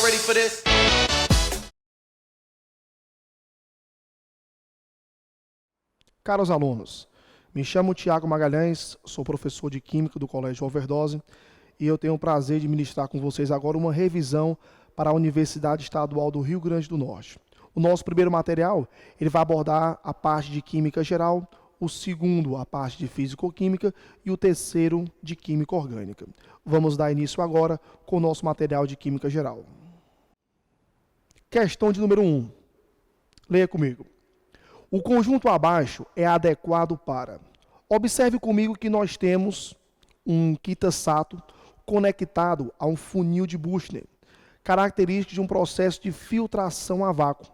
Y'all ready for this? Caros alunos, me chamo Tiago Magalhães, sou professor de Química do Colégio Overdose e eu tenho o prazer de ministrar com vocês agora uma revisão para a Universidade Estadual do Rio Grande do Norte. O nosso primeiro material, ele vai abordar a parte de Química Geral, o segundo, a parte de Físico-Química e o terceiro, de Química Orgânica. Vamos dar início agora com o nosso material de Química Geral. Questão de número 1. Leia comigo. O conjunto abaixo é adequado para... Observe comigo que nós temos um quita-sato conectado a um funil de Büchner, característico de um processo de filtração a vácuo.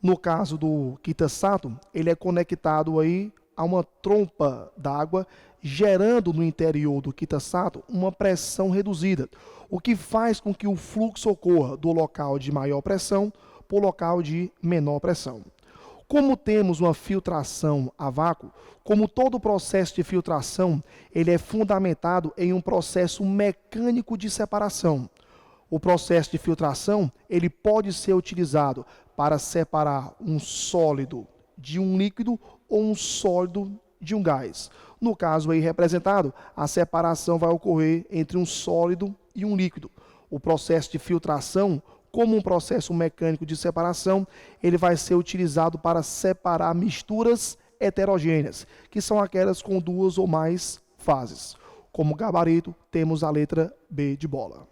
No caso do quita-sato, ele é conectado aí a uma trompa d'água, gerando no interior do quita-sato uma pressão reduzida, o que faz com que o fluxo ocorra do local de maior pressão para o local de menor pressão. Como temos uma filtração a vácuo, como todo processo de filtração, ele é fundamentado em um processo mecânico de separação. O processo de filtração, ele pode ser utilizado para separar um sólido de um líquido ou um sólido de um gás. No caso aí representado, a separação vai ocorrer entre um sólido e um líquido. O processo de filtração, como um processo mecânico de separação, ele vai ser utilizado para separar misturas heterogêneas, que são aquelas com duas ou mais fases. Como gabarito, temos a letra B de bola.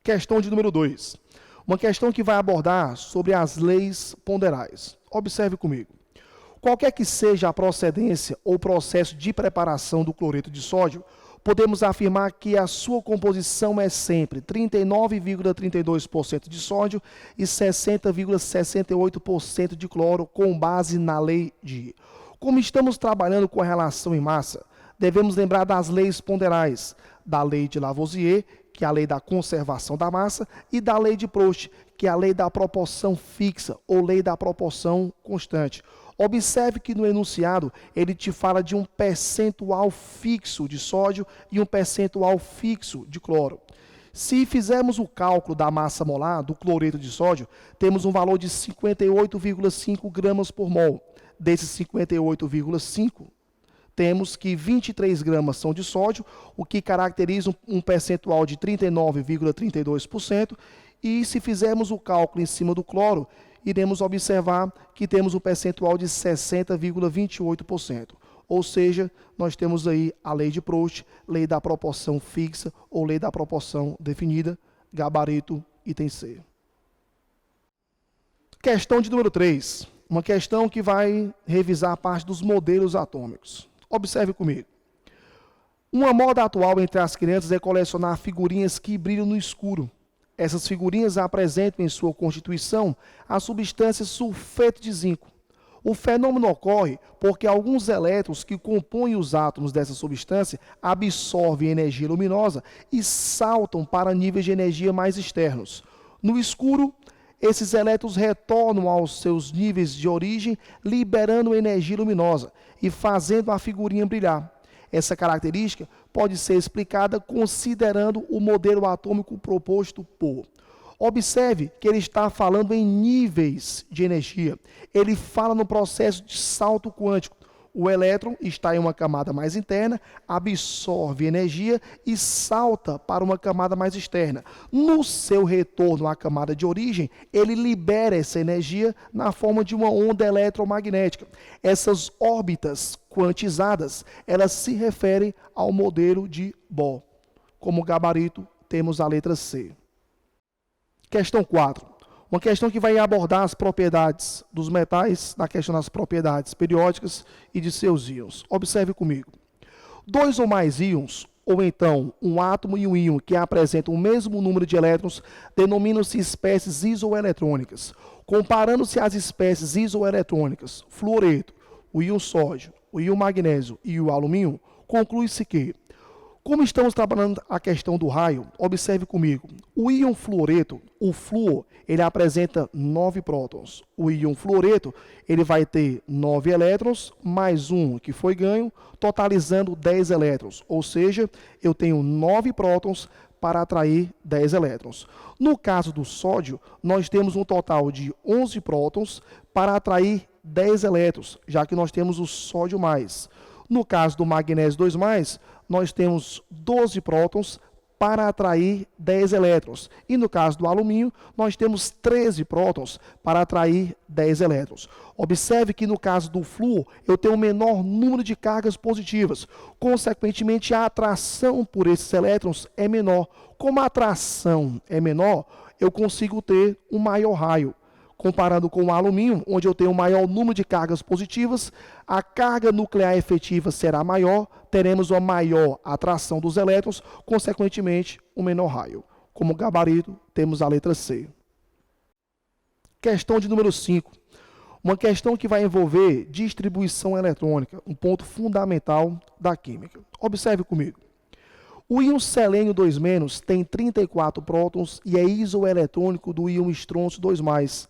Questão de número 2. Uma questão que vai abordar sobre as leis ponderais. Observe comigo. Qualquer que seja a procedência ou processo de preparação do cloreto de sódio, podemos afirmar que a sua composição é sempre 39,32% de sódio e 60,68% de cloro, com base na lei de... Como estamos trabalhando com a relação em massa, devemos lembrar das leis ponderais, da lei de Lavoisier, que é a lei da conservação da massa, e da lei de Proust, que é a lei da proporção fixa, ou lei da proporção constante. Observe que no enunciado, ele te fala de um percentual fixo de sódio e um percentual fixo de cloro. Se fizermos o cálculo da massa molar do cloreto de sódio, temos um valor de 58,5 gramas por mol. Desses 58,5, temos que 23 gramas são de sódio, o que caracteriza um percentual de 39,32%, e se fizermos o cálculo em cima do cloro, iremos observar que temos um percentual de 60,28%. Ou seja, nós temos aí a lei de Proust, lei da proporção fixa ou lei da proporção definida, gabarito, item C. Questão de número 3. Uma questão que vai revisar a parte dos modelos atômicos. Observe comigo. Uma moda atual entre as crianças é colecionar figurinhas que brilham no escuro. Essas figurinhas apresentam em sua constituição a substância sulfeto de zinco. O fenômeno ocorre porque alguns elétrons que compõem os átomos dessa substância absorvem energia luminosa e saltam para níveis de energia mais externos. No escuro, esses elétrons retornam aos seus níveis de origem, liberando energia luminosa e fazendo a figurinha brilhar. Essa característica pode ser explicada considerando o modelo atômico proposto por... Observe que ele está falando em níveis de energia. Ele fala no processo de salto quântico. O elétron está em uma camada mais interna, absorve energia e salta para uma camada mais externa. No seu retorno à camada de origem, ele libera essa energia na forma de uma onda eletromagnética. Essas órbitas quantizadas, elas se referem ao modelo de Bohr. Como gabarito, temos a letra C. Questão 4. Uma questão que vai abordar as propriedades dos metais, na questão das propriedades periódicas e de seus íons. Observe comigo. Dois ou mais íons, ou então um átomo e um íon que apresentam o mesmo número de elétrons, denominam-se espécies isoeletrônicas. Comparando-se às espécies isoeletrônicas, fluoreto, o íon sódio, o íon magnésio e o alumínio, conclui-se que, como estamos trabalhando a questão do raio, observe comigo. O íon fluoreto, o flúor, ele apresenta 9 prótons. O íon fluoreto, ele vai ter 9 elétrons, mais um que foi ganho, totalizando 10 elétrons. Ou seja, eu tenho 9 prótons para atrair 10 elétrons. No caso do sódio, nós temos um total de 11 prótons para atrair 10 elétrons, já que nós temos o sódio mais. No caso do magnésio 2+, nós temos 12 prótons para atrair 10 elétrons. E no caso do alumínio, nós temos 13 prótons para atrair 10 elétrons. Observe que no caso do flúor, eu tenho um menor número de cargas positivas. Consequentemente, a atração por esses elétrons é menor. Como a atração é menor, eu consigo ter um maior raio. Comparando com o alumínio, onde eu tenho um maior número de cargas positivas, a carga nuclear efetiva será maior, teremos uma maior atração dos elétrons, consequentemente, um menor raio. Como gabarito, temos a letra C. Questão de número 5. Uma questão que vai envolver distribuição eletrônica, um ponto fundamental da química. Observe comigo. O íon selênio 2- tem 34 prótons e é isoeletrônico do íon estrôncio 2+.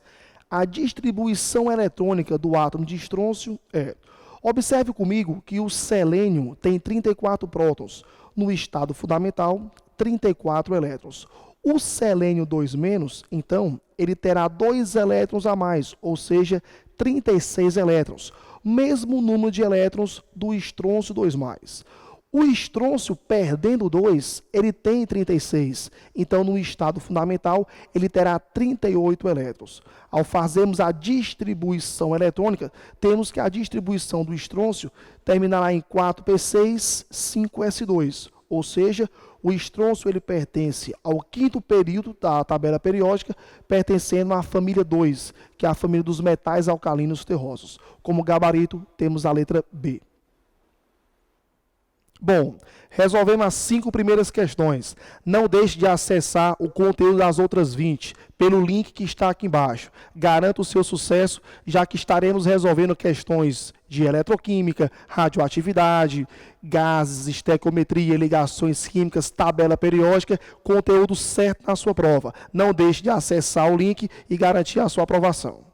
A distribuição eletrônica do átomo de estrôncio é... Observe comigo que o selênio tem 34 prótons. No estado fundamental, 34 elétrons. O selênio 2-, então, ele terá 2 elétrons a mais, ou seja, 36 elétrons. Mesmo número de elétrons do estrôncio 2+. O estrôncio, perdendo 2, ele tem 36. Então, no estado fundamental, ele terá 38 elétrons. Ao fazermos a distribuição eletrônica, temos que a distribuição do estrôncio terminará em 4p6, 5s2. Ou seja, o estrôncio ele pertence ao quinto período da tabela periódica, pertencendo à família 2, que é a família dos metais alcalinos terrosos. Como gabarito, temos a letra B. Bom, resolvemos as 5 primeiras questões. Não deixe de acessar o conteúdo das outras 20 pelo link que está aqui embaixo. Garanto o seu sucesso, já que estaremos resolvendo questões de eletroquímica, radioatividade, gases, estequiometria, ligações químicas, tabela periódica, conteúdo certo na sua prova. Não deixe de acessar o link e garantir a sua aprovação.